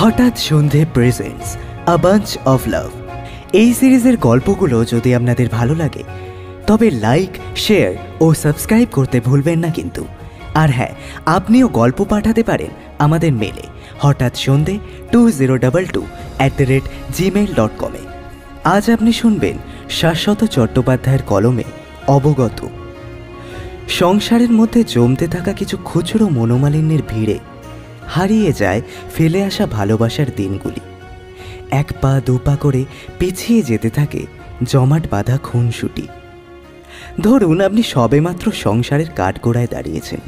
হঠাৎ সন্ধে presents a bunch of love. এই সিরিজের গল্পগুলো যদি আপনাদের ভালো লাগে তবে লাইক, শেয়ার ও সাবস্ক্রাইব করতে ভুলবেন না কিন্তু। আর হ্যাঁ, আপনিও গল্প পাঠাতে পারেন আমাদের মেলে হঠাৎ সন্ধে 2022@gmail.com-এ। আজ আপনি শুনবেন শাশ্বত চট্টোপাধ্যায়ের কলমে অবগত। সংসারের মধ্যে জমতে থাকা কিছু খুচরো মনোমালিন্যের ভিড়ে হারিয়ে যায় ফেলে আসা ভালোবাসার দিনগুলি। এক পা দু পা করে পিছিয়ে যেতে থাকে জমাট বাঁধা খুনসুটি। ধরুন আপনি সবেমাত্র সংসারের কাঠগোড়ায় দাঁড়িয়েছেন।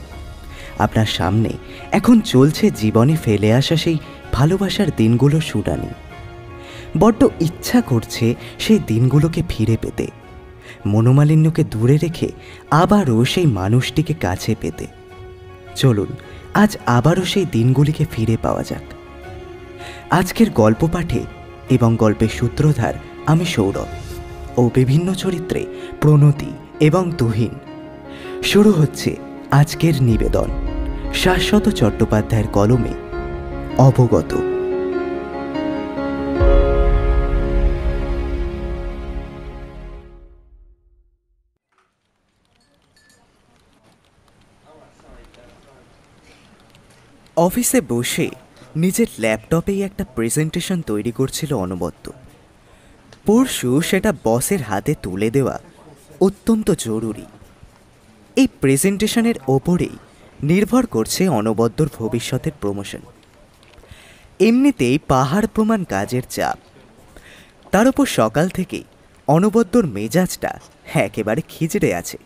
আপনার সামনে এখন চলছে জীবনে ফেলে আসা সেই ভালোবাসার দিনগুলো শুনানি। বড্ড ইচ্ছা করছে সেই দিনগুলোকে ফিরে পেতে, মনোমালিন্যকে দূরে রেখে আবারও সেই মানুষটিকে কাছে পেতে। চলুন আজ আবারও সেই দিনগুলিকে ফিরে পাওয়া যাক। আজকের গল্প পাঠে এবং গল্পের সূত্রধার আমি সৌরভ ও বিভিন্ন চরিত্রে প্রণতি এবং তুহিন। শুরু হচ্ছে আজকের নিবেদন শাশ্বত চট্টোপাধ্যায়ের কলমে অবগত। অফিসে বসে নিজের ল্যাপটপেই একটা প্রেজেন্টেশন তৈরি করছিল অনবদ্য। পরশু সেটা বসের হাতে তুলে দেওয়া অত্যন্ত জরুরি। এই প্রেজেন্টেশনের ওপরেই নির্ভর করছে অনবদ্যর ভবিষ্যতের প্রমোশন। এমনিতেই পাহাড় প্রমাণ কাজের চাপ, তার উপর সকাল থেকেই অনবদ্যর মেজাজটা একেবারে খিজড়ে আছে।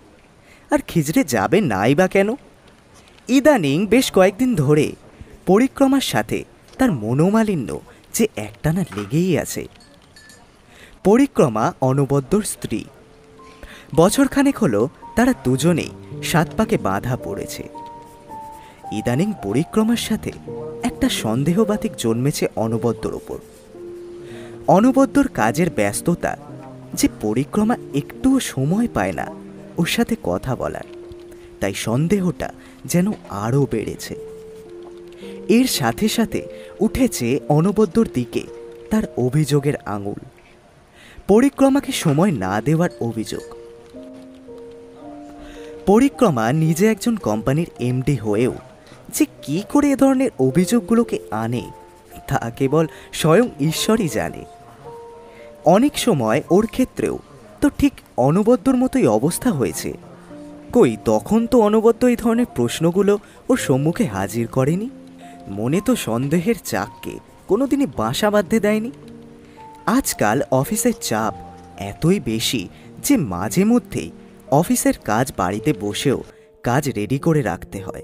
আর খিজড়ে যাবে নাই বা কেন? ইদানিং বেশ কয়েকদিন ধরে পরিক্রমার সাথে তার মনোমালিন্য যে একটানা লেগেই আছে। পরিক্রমা অনবদ্যর স্ত্রী। বছরখানেক হলো তারা দুজনেই সাত পাকে বাঁধা পড়েছে। ইদানিং পরিক্রমার সাথে একটা সন্দেহবাতিক জন্মেছে অনবদ্যর ওপর। অনবদ্যর কাজের ব্যস্ততা যে পরিক্রমা একটুও সময় পায় না ওর সাথে কথা বলার, তাই সন্দেহটা যেন আরও বেড়েছে। এর সাথে সাথে উঠেছে অনবদ্যর দিকে তার অভিযোগের আঙুল, পরিক্রমাকে সময় না দেওয়ার অভিযোগ। পরিক্রমা নিজে একজন কোম্পানির এমডি হয়েও যে কী করে এ ধরনের অভিযোগগুলোকে আনে তা কেবল স্বয়ং ঈশ্বরই জানে। অনেক সময় ওর ক্ষেত্রেও তো ঠিক অনবদ্যর মতোই অবস্থা হয়েছে। কই তখন তো অনবদ্য এই ধরনের প্রশ্নগুলো ওর সম্মুখে হাজির করেনি। মনে তো সন্দেহের চাককে কোনোদিনই বাসা বাঁধতে দেয়নি। আজকাল অফিসের চাপ এতই বেশি যে মাঝে মধ্যেই অফিসের কাজ বাড়িতে বসেও কাজ রেডি করে রাখতে হয়।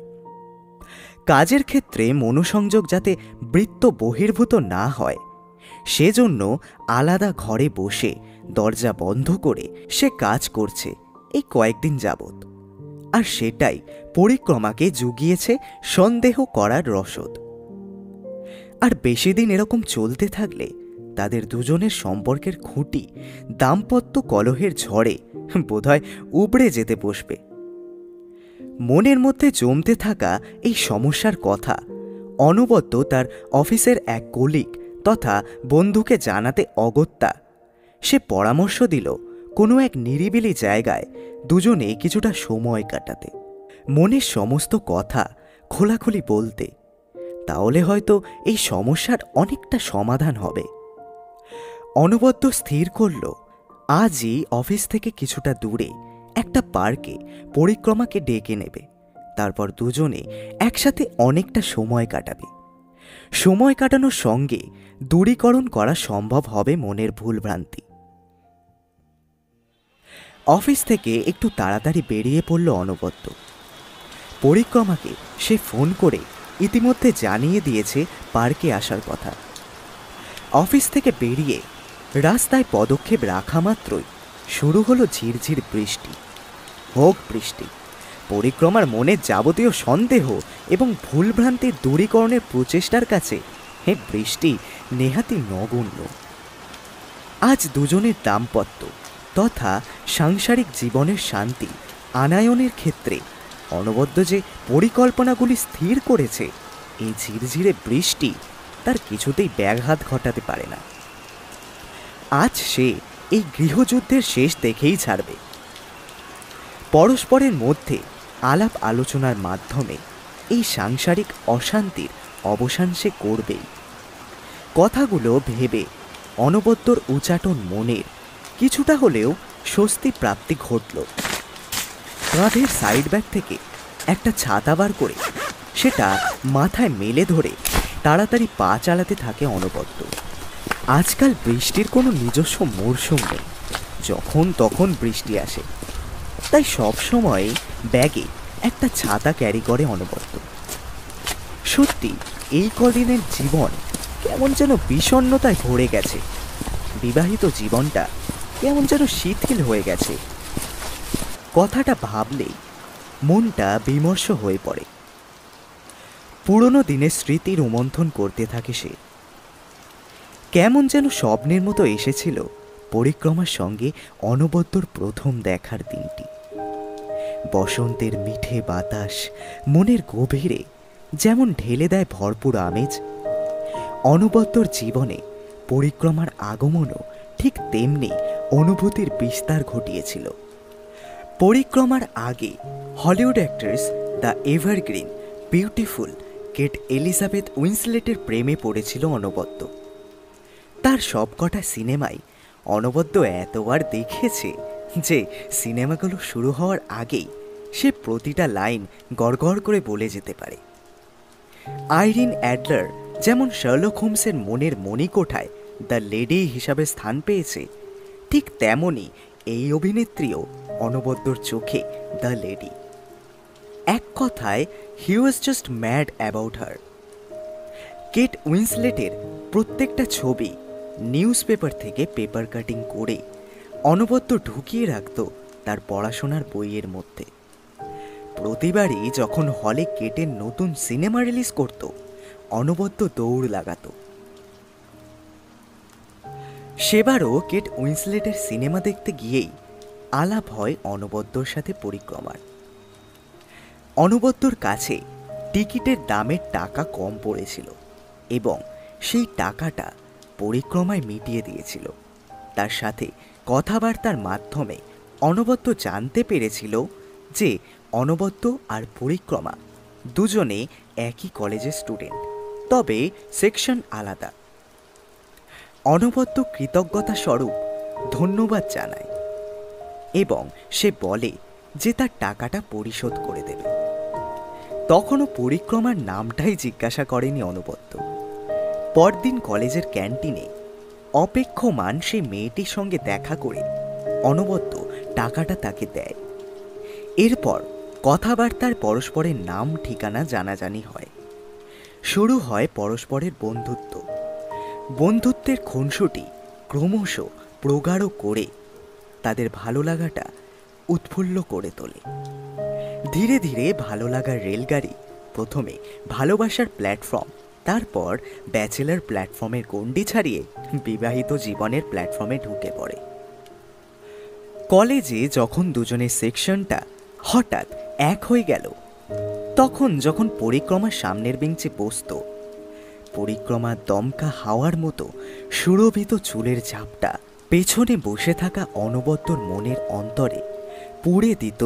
কাজের ক্ষেত্রে মনোসংযোগ যাতে বৃত্ত বহির্ভূত না হয় সেজন্য আলাদা ঘরে বসে দরজা বন্ধ করে সে কাজ করছে এই কয়েকদিন যাবৎ। আর সেটাই পরিক্রমাকে জুগিয়েছে সন্দেহ করার রসদ। আর বেশি দিন এরকম চলতে থাকলে তাদের দুজনের সম্পর্কের খুঁটি দাম্পত্য কলহের ঝড়ে বোধহয় উবড়ে যেতে বসবে। মনের মধ্যে জমতে থাকা এই সমস্যার কথা অনবদ্য তার অফিসের এক কলিগ তথা বন্ধুকে জানাতে অগত্যা সে পরামর্শ দিল কোনো এক নিরিবিলি জায়গায় দুজনে কিছুটা সময় কাটাতে, মনের সমস্ত কথা খোলাখুলি বলতে। তাহলে হয়তো এই সমস্যার অনেকটা সমাধান হবে। অনবদ্য স্থির করল আজই অফিস থেকে কিছুটা দূরে একটা পার্কে পরিক্রমাকে ডেকে নেবে। তারপর দুজনে একসাথে অনেকটা সময় কাটাবে। সময় কাটানোর সঙ্গে দূরীকরণ করা সম্ভব হবে মনের ভুলভ্রান্তি। অফিস থেকে একটু তাড়াতাড়ি বেরিয়ে পড়ল অনবদ্য। পরিক্রমাকে সে ফোন করে ইতিমধ্যে জানিয়ে দিয়েছে পার্কে আসার কথা। অফিস থেকে বেরিয়ে রাস্তায় পদক্ষেপ রাখা মাত্রই শুরু হলো ঝিরঝির বৃষ্টি। হোক বৃষ্টি, পরিক্রমার মনে যাবতীয় সন্দেহ এবং ভুলভ্রান্তির দূরীকরণের প্রচেষ্টার কাছে বৃষ্টি নেহাতি নগণ্য। আজ দুজনের দাম্পত্য তথা সাংসারিক জীবনের শান্তি আনায়নের ক্ষেত্রে অনবদ্য যে পরিকল্পনাগুলি স্থির করেছে, এই ঝিরঝিরে বৃষ্টি তার কিছুতেই ব্যাঘাত ঘটাতে পারে না। আজ সে এই গৃহযুদ্ধের শেষ দেখেই ছাড়বে। পরস্পরের মধ্যে আলাপ আলোচনার মাধ্যমে এই সাংসারিক অশান্তির অবসান সে করবেই। কথাগুলো ভেবে অনবদ্যর উচাটন মনের কিছুটা হলেও স্বস্তি প্রাপ্তি ঘটল। কাঁধের সাইড ব্যাগ থেকে একটা ছাতা বার করে সেটা মাথায় মেলে ধরে তাড়াতাড়ি পা চালাতে থাকে অনবদ্য। আজকাল বৃষ্টির কোনো নিজস্ব মরশুম নেই, যখন তখন বৃষ্টি আসে, তাই সবসময় ব্যাগে একটা ছাতা ক্যারি করে অনবদ্য। সত্যি এই কদিনের জীবন কেমন যেন বিষণ্ণতায় ভরে গেছে। বিবাহিত জীবনটা কেমন যেন শিথিল হয়ে গেছে। কথাটা ভাবলেই মনটা বিমর্ষ হয়ে পড়ে। পুরনো দিনের স্মৃতি রোমন্থন করতে থাকে সে। কেমন যেন স্বপ্নের মতো এসেছিল পরিক্রমার সঙ্গে অনবদ্যর প্রথম দেখার দিনটি। বসন্তের মিঠে বাতাস মনের গভীরে যেমন ঢেলে দেয় ভরপুর আমেজ, অনবদ্যর জীবনে পরিক্রমার আগমনও ঠিক তেমনি অনুভূতির বিস্তার ঘটিয়েছিল। পরিক্রমার আগে Hollywood actress the evergreen beautiful Kate Elizabeth উইন্সলেটের প্রেমে পড়েছিল অনবদ্য। তার সবকটা সিনেমাই অনবদ্য এতবার দেখেছে যে সিনেমাগুলো শুরু হওয়ার আগেই সে প্রতিটা লাইন গড়গড় করে বলে যেতে পারে। আইরিন অ্যাডলার যেমন শার্লক হোমসের মনের মণিকোঠায় দ্য লেডি হিসাবে স্থান পেয়েছে, ঠিক তেমনই এই অভিনেত্রীও অনবদ্যর চোখে দ্য লেডি। এক কথায় he was just mad about her. Kate উইন্সলেটের প্রত্যেকটা ছবি নিউজ পেপার থেকে পেপার কাটিং করে অনবদ্য ঢুকিয়ে রাখত তার পড়াশোনার বইয়ের মধ্যে। প্রতিবারই যখন হলে কেটের নতুন সিনেমা রিলিজ করত, অনবদ্য দৌড় লাগাত। সেবারও কেট উইন্সলেটের সিনেমা দেখতে গিয়েই আলাপ হয় অনবদ্যর সাথে পরিক্রমার। অনবদ্যর কাছে টিকিটের দামের টাকা কম পড়েছিল এবং সেই টাকাটা পরিক্রমায় মিটিয়ে দিয়েছিল। তার সাথে কথাবার্তার মাধ্যমে অনবদ্য জানতে পেরেছিল যে অনবদ্য আর পরিক্রমা দুজনে একই কলেজের স্টুডেন্ট, তবে সেকশন আলাদা। অনবদ্য কৃতজ্ঞতা স্বরূপ ধন্যবাদ জানায় এবং সে বলে যে তার টাকাটা পরিশোধ করে দেবে। তখনও পরিক্রমার নামটাই জিজ্ঞাসা করেনি অনবদ্য। পরদিন কলেজের ক্যান্টিনে অপেক্ষমান সেই মেয়েটির সঙ্গে দেখা করে অনবদ্য টাকাটা তাকে দেয়। এরপর কথাবার্তার পরস্পরের নাম ঠিকানা জানাজানি হয়। শুরু হয় পরস্পরের বন্ধুত্ব। বন্ধুত্বের খুনসুটি ক্রমশ প্রগাঢ় করে তাদের ভালো লাগাটা উৎফুল্ল করে তোলে। ধীরে ধীরে ভালো লাগার রেলগাড়ি প্রথমে ভালোবাসার প্ল্যাটফর্ম, তারপর ব্যাচেলার প্ল্যাটফর্মের গণ্ডি ছাড়িয়ে বিবাহিত জীবনের প্ল্যাটফর্মে ঢুকে পড়ে। কলেজে যখন দুজনের সেকশনটা হঠাৎ এক হয়ে গেল, তখন যখন পরিক্রমার সামনের বেঞ্চে বসত, পরিক্রমার দমকা হাওয়ার মতো সুরভিত চুলের ঝাপটা পেছনে বসে থাকা অনবদ্যর মনের অন্তরে পুড়ে দিত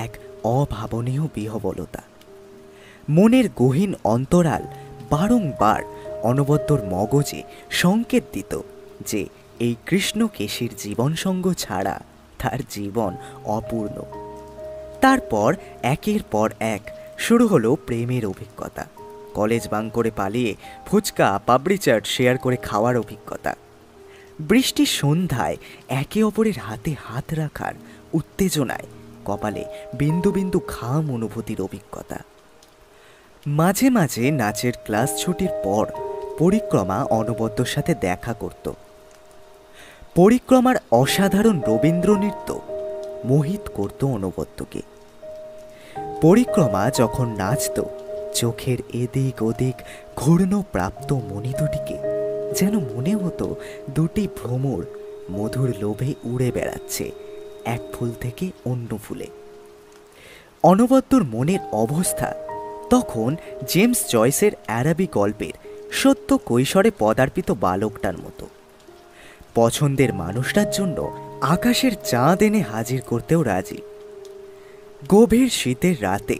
এক অভাবনীয় বিহবলতা। মনের গহীন অন্তরাল বারংবার অনবদ্যর মগজে সংকেত দিত যে এই কৃষ্ণকেশীর জীবনসঙ্গ ছাড়া তার জীবন অপূর্ণ। তারপর একের পর এক শুরু হলো প্রেমের অভিজ্ঞতা। কলেজ বাং করে পালিয়ে ফুচকা পাপড়ি চাট শেয়ার করে খাওয়ার অভিজ্ঞতা, বৃষ্টির সন্ধ্যায় একে অপরের হাতে হাত রাখার উত্তেজনায় কপালে বিন্দু বিন্দু ঘাম অনুভূতির অভিজ্ঞতা। মাঝে মাঝে নাচের ক্লাস ছুটির পর পরিক্রমা অনবদ্যর সাথে দেখা করত। পরিক্রমার অসাধারণ রবীন্দ্র নৃত্য মোহিত করত অনবদ্যকে। পরিক্রমা যখন নাচত, চোখের এদিক ওদিক ঘূর্ণ প্রাপ্ত মণি দুটিকে যেন মনে হতো দুটি ভ্রমর মধুর লোভে উড়ে বেড়াচ্ছে এক ফুল থেকে অন্য ফুলে। অনবদ্যর মনের অবস্থা তখন জেমস জয়েসের অ্যারাবি গল্পের সত্য কৈশোরে পদার্পিত বালকটার মতো। পছন্দের মানুষটার জন্য আকাশের চাঁদ এনে হাজির করতেও রাজি। গভীর শীতের রাতে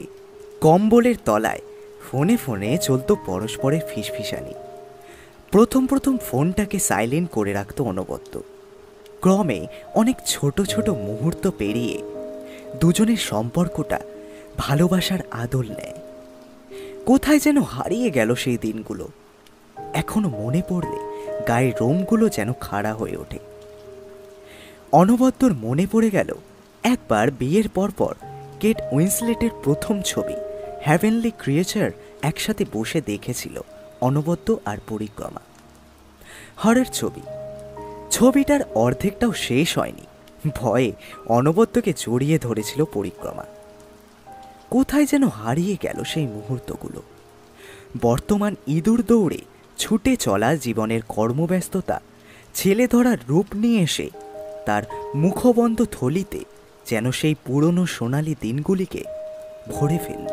কম্বলের তলায় ফোনে ফোনে চলতো পরস্পরের ফিসফিসানি। প্রথম প্রথম ফোনটাকে সাইলেন্ট করে রাখত অনবদ্য। ক্রমে অনেক ছোট ছোট মুহূর্ত পেরিয়ে দুজনের সম্পর্কটা ভালোবাসার আদল নেয়। কোথায় যেন হারিয়ে গেল সেই দিনগুলো। এখনো মনে পড়লে গায়ের রোমগুলো যেন খাড়া হয়ে ওঠে। অনবদ্যর মনে পড়ে গেল একবার বিয়ের পরপর কেট উইন্সলেটের প্রথম ছবি হ্যাভেনলি ক্রিয়েচার একসাথে বসে দেখেছিল অনবদ্য আর পরিক্রমা। হরের ছবিটার অর্ধেকটাও শেষ হয়নি, ভয়ে অনবদ্যকে জড়িয়ে ধরেছিল পরিক্রমা। কোথায় যেন হারিয়ে গেল সেই মুহূর্তগুলো। বর্তমান ইঁদুর দৌড়ে ছুটে চলা জীবনের কর্মব্যস্ততা ছেলে ধরার রূপ নিয়ে এসে তার মুখবন্ধ থলিতে যেন সেই পুরনো সোনালি দিনগুলিকে ভরে ফেলল।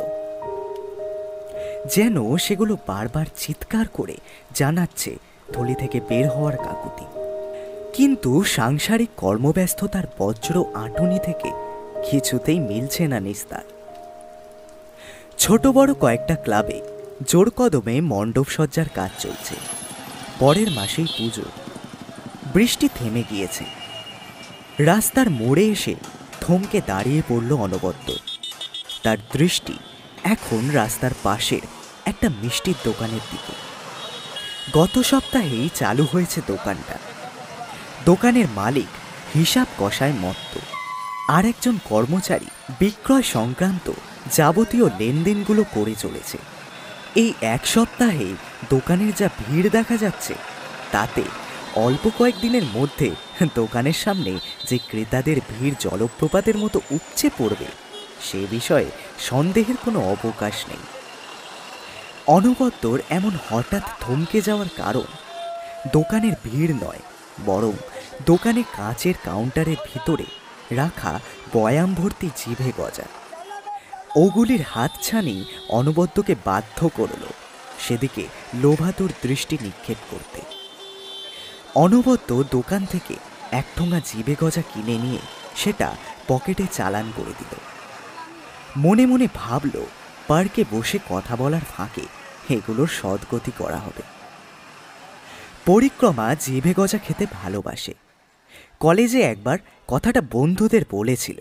যেন সেগুলো বারবার চিৎকার করে জানাচ্ছে থলি থেকে বের হওয়ার কাকুতি। কিন্তু সাংসারিক কর্মব্যস্ততার বজ্র আঁটুনি থেকে কিছুতেই মিলছে না নিস্তার। ছোট বড় কয়েকটা ক্লাবে জোর কদমে মণ্ডপসজ্জার কাজ চলছে। পরের মাসেই পুজো। বৃষ্টি থেমে গিয়েছে। রাস্তার মোড়ে এসে থমকে দাঁড়িয়ে পড়ল অনবদ্য। তার দৃষ্টি এখন রাস্তার পাশের একটা মিষ্টির দোকানের দিকে। গত সপ্তাহেই চালু হয়েছে দোকানটা। দোকানের মালিক হিসাব কষায় মত্ত, আর একজন কর্মচারী বিক্রয় সংক্রান্ত যাবতীয় লেনদেনগুলো করে চলেছে। এই এক সপ্তাহে দোকানের যা ভিড় দেখা যাচ্ছে, তাতে অল্প কয়েকদিনের মধ্যে দোকানের সামনে যে ক্রেতাদের ভিড় জলপ্রপাতের মতো উপচে পড়বে, সে বিষয়ে সন্দেহের কোনো অবকাশ নেই। অনবদ্যর এমন হঠাৎ থমকে যাওয়ার কারণ দোকানের ভিড় নয়, বরং দোকানে কাঁচের কাউন্টারের ভিতরে রাখা বয়াম ভর্তি জিভে গজা। ওগুলির হাতছানি অনবদ্যকে বাধ্য করল সেদিকে লোভাতুর দৃষ্টি নিক্ষেপ করতে। অনবদ্য দোকান থেকে এক ঠোঙা জিভে গজা কিনে নিয়ে সেটা পকেটে চালান করে দিল। মনে মনে ভাবল পার্কে বসে কথা বলার ফাঁকে এগুলোর সদ্গতি করা হবে। পরিক্রমা জিভে গজা খেতে ভালোবাসে। কলেজে একবার কথাটা বন্ধুদের বলেছিল।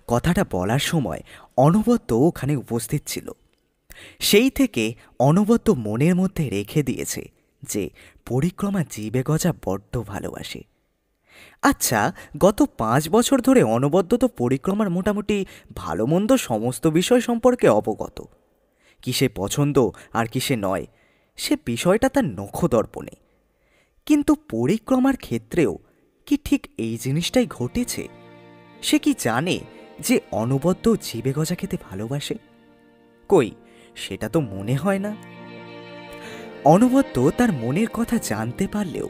কথাটা বলার সময় অনবদ্য ওখানে উপস্থিত ছিল। সেই থেকে অনবদ্য মনের মধ্যে রেখে দিয়েছে যে পরিক্রমা জিভে গজা বড্ড ভালোবাসে। আচ্ছা, গত 5 বছর ধরে অনবদ্য তো পরিক্রমার মোটামুটি ভালো মন্দ সমস্ত বিষয় সম্পর্কে অবগত। কিসে পছন্দ আর কিসে নয়, সে বিষয়টা তার নখদর্পণে। কিন্তু পরিক্রমার ক্ষেত্রেও কি ঠিক এই জিনিসটাই ঘটেছে? সে কি জানে যে অনবদ্য জিভে গজা খেতে ভালোবাসে? কই, সেটা তো মনে হয় না। অনবদ্য তার মনের কথা জানতে পারলেও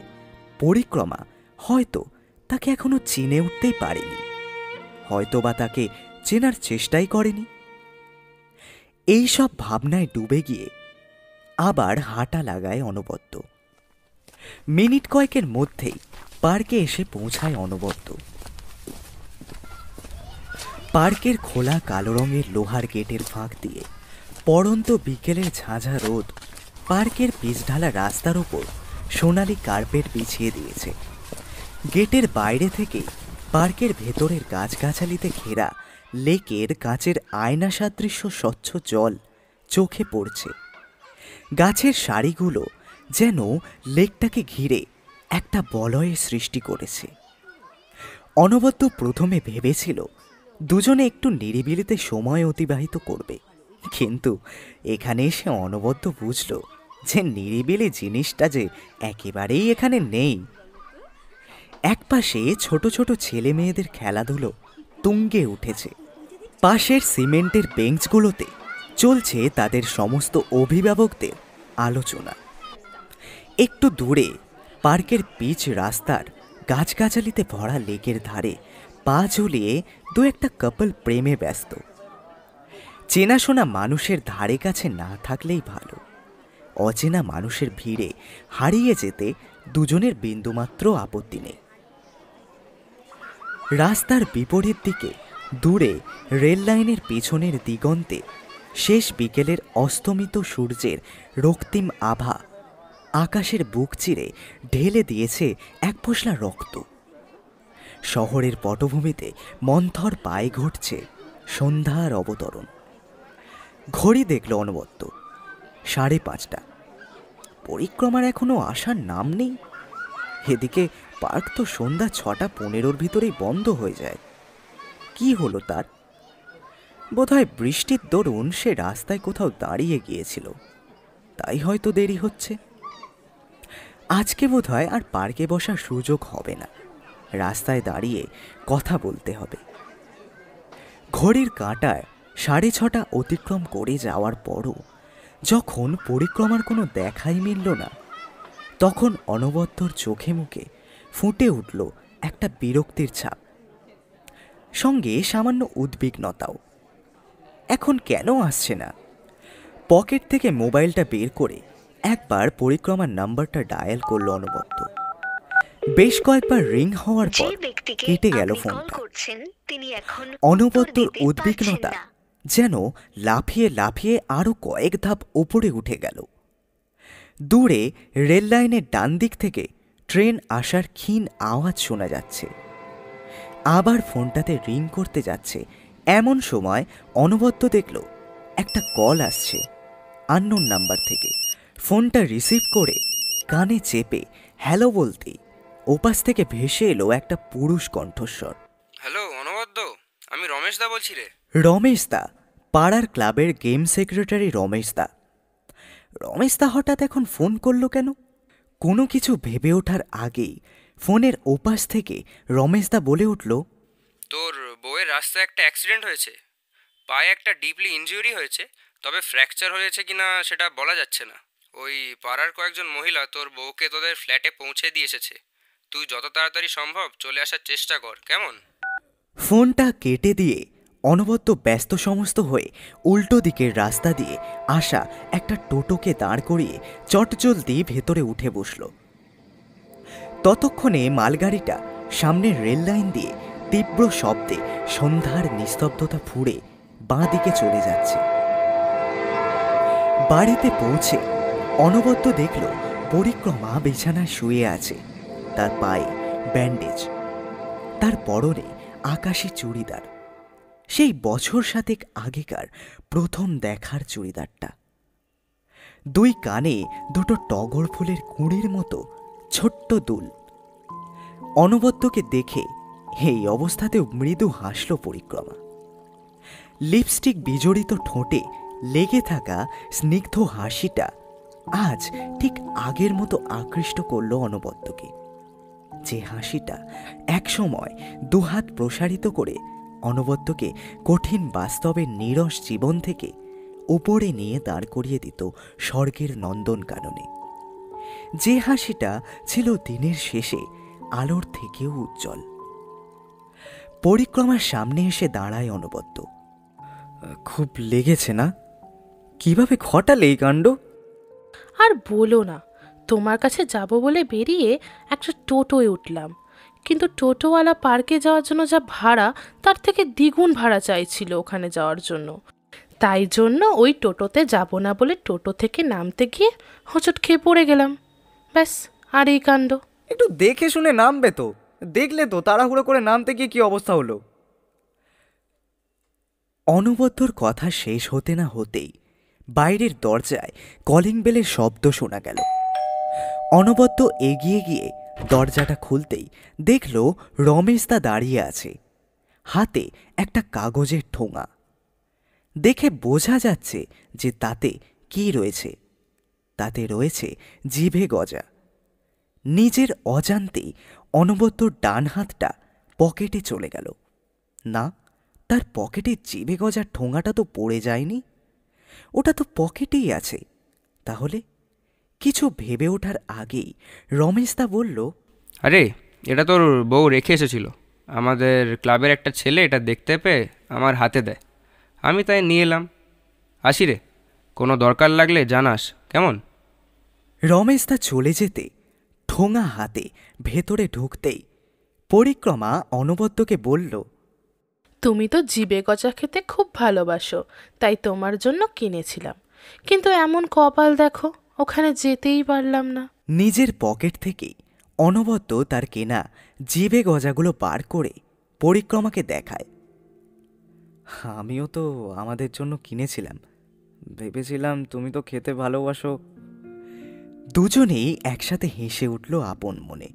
পরিক্রমা হয়তো তাকে এখনো চিনে উঠতেই পারেনি, হয়তো বা তাকে চেনার চেষ্টাই করেনি। এই সব ভাবনায় ডুবে গিয়ে আবার হাঁটা লাগায় অনবদ্য। মিনিট কয়েকের মধ্যেই পার্কে এসে পৌঁছায় অনবদ্য। পার্কের খোলা কালো রঙের লোহার গেটের ফাঁক দিয়ে পড়ন্ত বিকেলের ঝাঁঝা রোদ পার্কের পিচঢালা রাস্তার ওপর সোনালি কার্পেট বিছিয়ে দিয়েছে। গেটের বাইরে থেকে পার্কের ভেতরের গাছগাছালিতে ঘেরা লেকের কাঁচের আয়না সাদৃশ্য স্বচ্ছ জল চোখে পড়ছে। গাছের সারিগুলো যেন লেকটাকে ঘিরে একটা বলয়ের সৃষ্টি করেছে। অনবদ্য প্রথমে ভেবেছিল দুজনে একটু নিরিবিলিতে সময় অতিবাহিত করবে, কিন্তু এখানে এসে অনবদ্য বুঝল যে নিরিবিলি জিনিসটা যে একেবারেই এখানে নেই। একপাশে ছোট ছোট ছেলে মেয়েদের খেলাধুলো তুঙ্গে উঠেছে। পাশের সিমেন্টের বেঞ্চগুলোতে চলছে তাদের সমস্ত অভিভাবকদের আলোচনা। একটু দূরে পার্কের পিচ রাস্তার গাছগাছালিতে ভরা লেকের ধারে পা ঝুলিয়ে দু একটা কাপল প্রেমে ব্যস্ত। চেনাশোনা মানুষের ধারে কাছে না থাকলেই ভালো। অচেনা মানুষের ভিড়ে হারিয়ে যেতে দুজনের বিন্দুমাত্র আপত্তি নেই। রাস্তার বিপরীত দিকে দূরে রেল লাইনের পেছনের দিগন্তে শেষ বিকেলের অস্তমিত সূর্যের রক্তিম আভা আকাশের বুক চিরে ঢেলে দিয়েছে এক পশলা রক্ত। শহরের পটভূমিতে মন্থর পায়ে ঘটছে সন্ধ্যার অবতরণ। ঘড়ি দেখল অনবদ্য, 5:30। পরিক্রমার এখনো আসার নাম নেই। এদিকে পার্ক তো সন্ধ্যা 6:15 ভিতরেই বন্ধ হয়ে যায়। কি হলো তার? বোধহয় বৃষ্টির দরুন সে রাস্তায় কোথাও দাঁড়িয়ে গিয়েছিল, তাই হয়তো দেরি হচ্ছে। আজকে বোধহয় আর পার্কে বসার সুযোগ হবে না, রাস্তায় দাঁড়িয়ে কথা বলতে হবে। ঘড়ির কাঁটায় 6:30 অতিক্রম করে যাওয়ার পরও যখন পরিক্রমার কোনো দেখাই মিলল না, তখন অনবদ্যর চোখে মুখে ফুটে উঠল একটা বিরক্তির ছাপ, সঙ্গে সামান্য উদ্বিগ্নতাও। এখন কেন আসছে না? পকেট থেকে মোবাইলটা বের করে একবার পরিক্রমার নাম্বারটা ডায়াল করল অনবদ্য। বেশ কয়েকবার রিং হওয়ার পর কেটে গেল ফোনটা। অনবদ্যর উদ্বিগ্নতা যেন লাফিয়ে লাফিয়ে আরো কয়েক ধাপ উপরে উঠে গেল। দূরে রেল লাইনের ডান দিক থেকে ট্রেন আসার ক্ষীণ আওয়াজ শোনা যাচ্ছে। আবার ফোনটাতে রিং করতে যাচ্ছে, এমন সময় অনবদ্য দেখল একটা কল আসছে আননোন নাম্বার থেকে। ফোনটা রিসিভ করে কানে চেপে হ্যালো বলতেই ওপাশ থেকে ভেসে এলো একটা পুরুষ কণ্ঠস্বর। হ্যালো অনবদ্য, আমি রমেশ দা বলছি রে। রমেশ দা, পাড়ার ক্লাবের গেম সেক্রেটারি রমেশ দা। রমেশ দা হঠাৎ এখন ফোন করলো কেন? কোনো কিছু ভেবে ওঠার আগেই ফোনের ওপাশ থেকে রমেশ দা বলে উঠল, তোর বউয়ের রাস্তায় একটা অ্যাক্সিডেন্ট হয়েছে, পায়ে একটা ডিপলি ইনজুরি হয়েছে, তবে ফ্র্যাকচার হয়েছে কিনা সেটা বলা যাচ্ছে না। ওই পাড়ার কয়েকজন মহিলা তোর বউকে তোদের ফ্ল্যাটে পৌঁছে দিয়ে এসেছে। তুই যত তাড়াতাড়ি সম্ভব চলে আসার চেষ্টা কর, কেমন? ফোনটা কেটে দিয়ে অনবদ্য ব্যস্ত সমস্ত হয়ে উল্টো দিকের রাস্তা দিয়ে আসা একটা টোটোকে দাঁড় করিয়ে চটজলদি ভেতরে উঠে বসল। ততক্ষণে মালগাড়িটা সামনের রেল লাইন দিয়ে তীব্র শব্দে সন্ধ্যার নিস্তব্ধতা ফুঁড়ে বাঁ দিকে চলে যাচ্ছে। বাড়িতে পৌঁছে অনবদ্য দেখল পরিক্রমা বিছানায় শুয়ে আছে, তার পায়ে ব্যান্ডেজ, তার পরনে আকাশি চুড়িদার, সেই বছর 7 আগেকার প্রথম দেখার চুড়িদারটা। দুই কানে দুটো টগর ফুলের কুঁড়ির মতো ছোট্ট দুল। অনবদ্যকে দেখে এই অবস্থাতেও মৃদু হাসল পরিক্রমা। লিপস্টিক বিজড়িত ঠোঁটে লেগে থাকা স্নিগ্ধ হাসিটা আজ ঠিক আগের মতো আকৃষ্ট করল অনবদ্যকে, যে হাসিটা একসময় দুহাত প্রসারিত করে অনবদ্যকে কঠিন বাস্তবের নীরস জীবন থেকে উপরে নিয়ে দাঁড় করিয়ে দিত স্বর্গের নন্দনকাননে। যে হাসিটা ছিল দিনের শেষে আলোর থেকেও উজ্জ্বল। পরিক্রমার সামনে এসে দাঁড়ায় অনবদ্য। খুব লেগেছে না? কিভাবে ঘটালে এই কাণ্ড? আর বলো না, তোমার কাছে যাব বলে বেরিয়ে একটা টোটোয় উঠলাম, কিন্তু টোটোওয়ালা পার্কে যাওয়ার জন্য যা ভাড়া তার থেকে দ্বিগুণ ভাড়া চাইছিল ওখানে যাওয়ার জন্য। তাই জন্য ওই টোটোতে যাব না বলে টোটো থেকে নামতে গিয়ে হোঁচট খেয়ে পড়ে গেলাম। ব্যাস, আর এই কাণ্ড। একটু দেখে শুনে নামবে তো, দেখলে তো তাড়াহুড়ো করে নামতে গিয়ে কি অবস্থা হলো। অনবদ্যর কথা শেষ হতে না হতেই বাইরের দরজায় কলিং বেলের শব্দ শোনা গেল। অনবদ্য এগিয়ে গিয়ে দরজাটা খুলতেই দেখল রমেশদা দাঁড়িয়ে আছে, হাতে একটা কাগজের ঠোঙা। দেখে বোঝা যাচ্ছে যে তাতে কি রয়েছে। তাতে রয়েছে জিভে গজা। নিজের অজান্তেই অনবদ্যর ডান হাতটা পকেটে চলে গেল। না, তার পকেটে জিভে গজার ঠোঙাটা তো পড়ে যায়নি, ওটা তো পকেটেই আছে। তাহলে কিছু ভেবে ওঠার আগেই রমেশদা বলল, আরে এটা তোর বউ রেখে এসেছিল, আমাদের ক্লাবের একটা ছেলে এটা দেখতে পেয়ে আমার হাতে দেয়, আমি তাই নিয়ে এলাম। আসি রে, কোনো দরকার লাগলে জানাস, কেমন? রমেশ তা চলে যেতে ঠোঙা হাতে ভেতরে ঢুকতেই পরিক্রমা অনবদ্যকে বলল, তুমি তো জিবে গজা খেতে খুব ভালোবাসো, তাই তোমার জন্য কিনেছিলাম, কিন্তু এমন কপাল দেখো, ওখানে যেতেই পারলাম না। নিজের পকেট থেকেই অনবদ্য তার কেনা জিবে গজাগুলো বার করে পরিক্রমাকে দেখায়। আমিও তো আমাদের জন্য কিনেছিলাম, ভেবেছিলাম তুমি তো খেতে ভালোবাসো। দুজনেই একসাথে হেসে উঠল আপন মনে।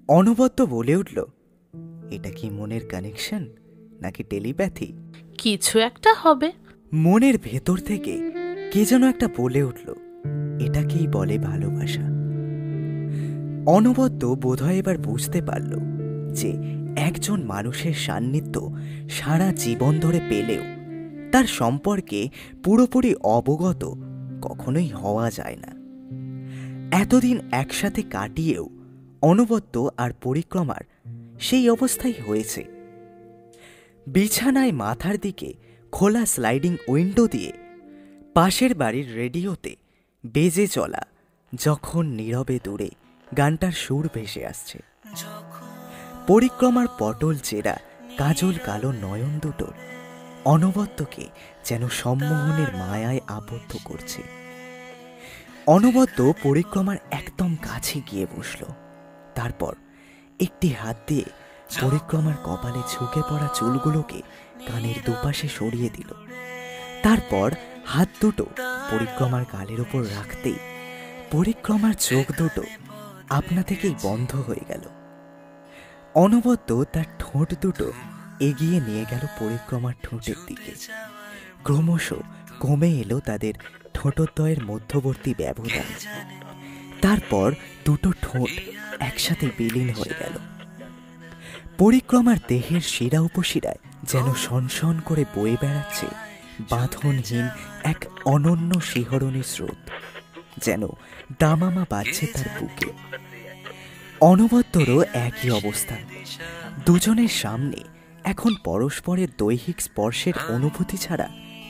অনবদ্য বলে উঠল, এটা কি মনের কানেকশন নাকি টেলিপ্যাথি? কিছু একটা হবে। মনের ভেতর থেকে কে যেন একটা বলে উঠল, এটাকেই বলে ভালোবাসা। অনবদ্য বোধহয় এবার বুঝতে পারল যে একজন মানুষের সান্নিধ্য সারা জীবন ধরে পেলেও তার সম্পর্কে পুরোপুরি অবগত কখনোই হওয়া যায় না। এতদিন একসাথে কাটিয়েও অনবদ্য আর পরিক্রমার সেই অবস্থাই হয়েছে। বিছানায় মাথার দিকে খোলা স্লাইডিং উইন্ডো দিয়ে পাশের বাড়ির রেডিওতে বেজে চলা যখন নীরবে দূরে গানটার সুর ভেসে আসছে। পরিক্রমার পটল চেরা কাজল কালো নয়ন দুটো অনবদ্যকে যেন সম্মোহনের মায়ায় আবদ্ধ করছে। অনবদ্য পরিক্রমার একদম কাছে গিয়ে বসল। তারপর একটি হাত দিয়ে পরিক্রমার কপালে ঝুঁকে পড়া চুলগুলোকে কানের দুপাশে সরিয়ে দিল। তারপর হাত দুটো পরিক্রমার গালের ওপর রাখতেই পরিক্রমার চোখ দুটো আপনা থেকেই বন্ধ হয়ে গেল। অনবদ্য তার ঠোঁট দুটো এগিয়ে নিয়ে গেল পরিক্রমার ঠোঁটের দিকে। ক্রমশ কমে এলো তাদের ঠোঁটদ্বয়ের মধ্যবর্তী ব্যবধান। তারপর দুটো ঠোঁট একসাথে বিলীন হয়ে গেল। পরিক্রমার দেহের শিরা উপশিরায় যেন সনসন করে বয়ে বেড়াচ্ছে বাঁধনহীন এক অনন্য শিহরণী স্রোত, যেন দামামা বাজছে তার বুকে। অনবদ্যরও একই অবস্থা। দুজনের সামনে এখন পরস্পরের দৈহিক স্পর্শের অনুভূতি ছাড়া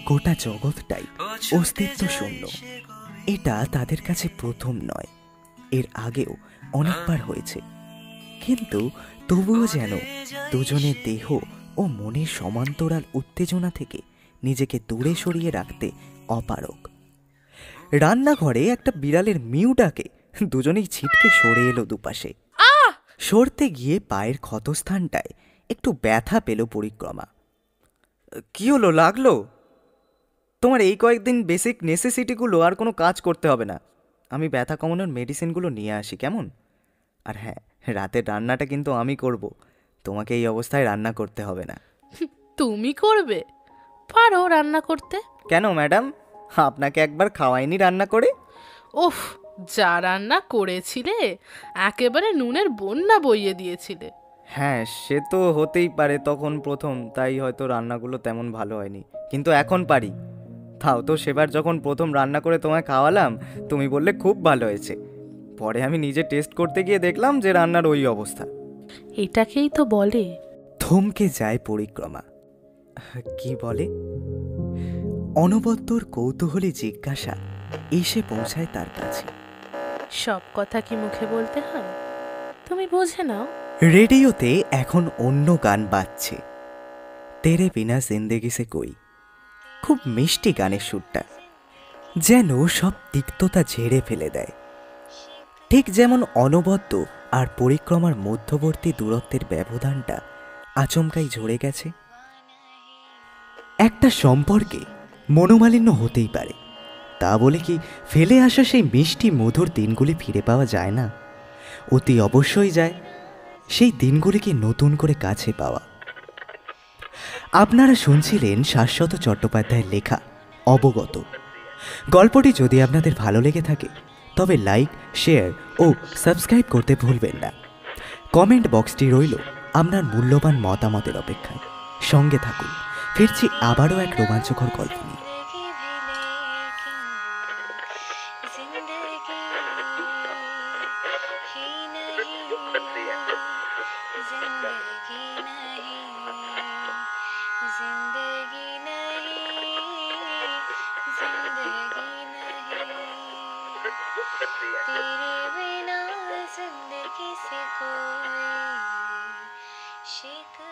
গোটা জগৎটাই অস্তিত্ব শূন্য। এটা তাদের কাছে প্রথম নয়, এর আগেও অনেকবার হয়েছে, কিন্তু তবুও যেন দুজনের দেহ ও মনের সমান্তরাল উত্তেজনা থেকে নিজেকে দূরে সরিয়ে রাখতে অপারগ। রান্নাঘরে একটা বিড়ালের মিউ ডাকে দুজনেই ছিটকে সরে এলো দুপাশে। সরতে গিয়ে পায়ের ক্ষতস্থানটায় একটু ব্যথা পেল পরিক্রমা। কি হলো, লাগলো? তোমার এই কয়েকদিন বেসিক নেসেসিটিগুলো আর কোনো কাজ করতে হবে না, আমি ব্যথা কমানোর মেডিসিনগুলো নিয়ে আসি, কেমন? আর হ্যাঁ, রাতের রান্নাটা কিন্তু আমি করব, তোমাকে এই অবস্থায় রান্না করতে হবে না। তুমি করবে? পারো রান্না করতে? কেন ম্যাডাম, আপনাকে একবার খাওয়াইনি রান্না করে? ওফ, যা রান্না করেছিলে একেবারে নুনের বন্যা বইয়ে দিয়েছিলে। হ্যাঁ, সে তো হতেই পারে, তখন প্রথম, তাই হয়তো রান্নাগুলো তেমন ভালো হয়নি, কিন্তু এখন পারি। তাও তো সেবার যখন প্রথম রান্না করে তোমায় খাওয়ালাম, তুমি বললে খুব ভালো হয়েছে। পরে আমি নিজে টেস্ট করতে গিয়ে দেখলাম যে রান্নার ওই অবস্থা। এটাকেই তো বলে। থমকে যায় পরিক্রমা। কি বলে? অনবদ্যর কৌতূহলী জিজ্ঞাসা এসে পৌঁছায় তার কাছে। সব কথা কি মুখে বলতে হয়? তুমি বুঝে নাও। রেডিওতে এখন অন্য গান বাজছে, তেরে বিনা জিন্দেগি সে কই। খুব মিষ্টি গানের সুরটা, যেন সব তিক্ততা ঝেড়ে ফেলে দেয়। ঠিক যেমন অনবদ্য আর পরিক্রমার মধ্যবর্তী দূরত্বের ব্যবধানটা আচমকাই ঝরে গেছে। একটা সম্পর্কে মনোমালিন্য হতেই পারে, তা বলে কি ফেলে আসা সেই মিষ্টি মধুর দিনগুলি ফিরে পাওয়া যায় না? অতি অবশ্যই যায়, সেই দিনগুলিকে নতুন করে কাছে পাওয়া। আপনারা শুনছিলেন শাশ্বত চট্টোপাধ্যায়ের লেখা অবগত। গল্পটি যদি আপনাদের ভালো লেগে থাকে তবে লাইক, শেয়ার ও সাবস্ক্রাইব করতে ভুলবেন না। কমেন্ট বক্সটি রইল আপনার মূল্যবান মতামতের অপেক্ষায়। সঙ্গে থাকুন, ফিরছি আবারও এক রোমাঞ্চকর গল্প নিয়ে। जिंदगी नहीं आशिक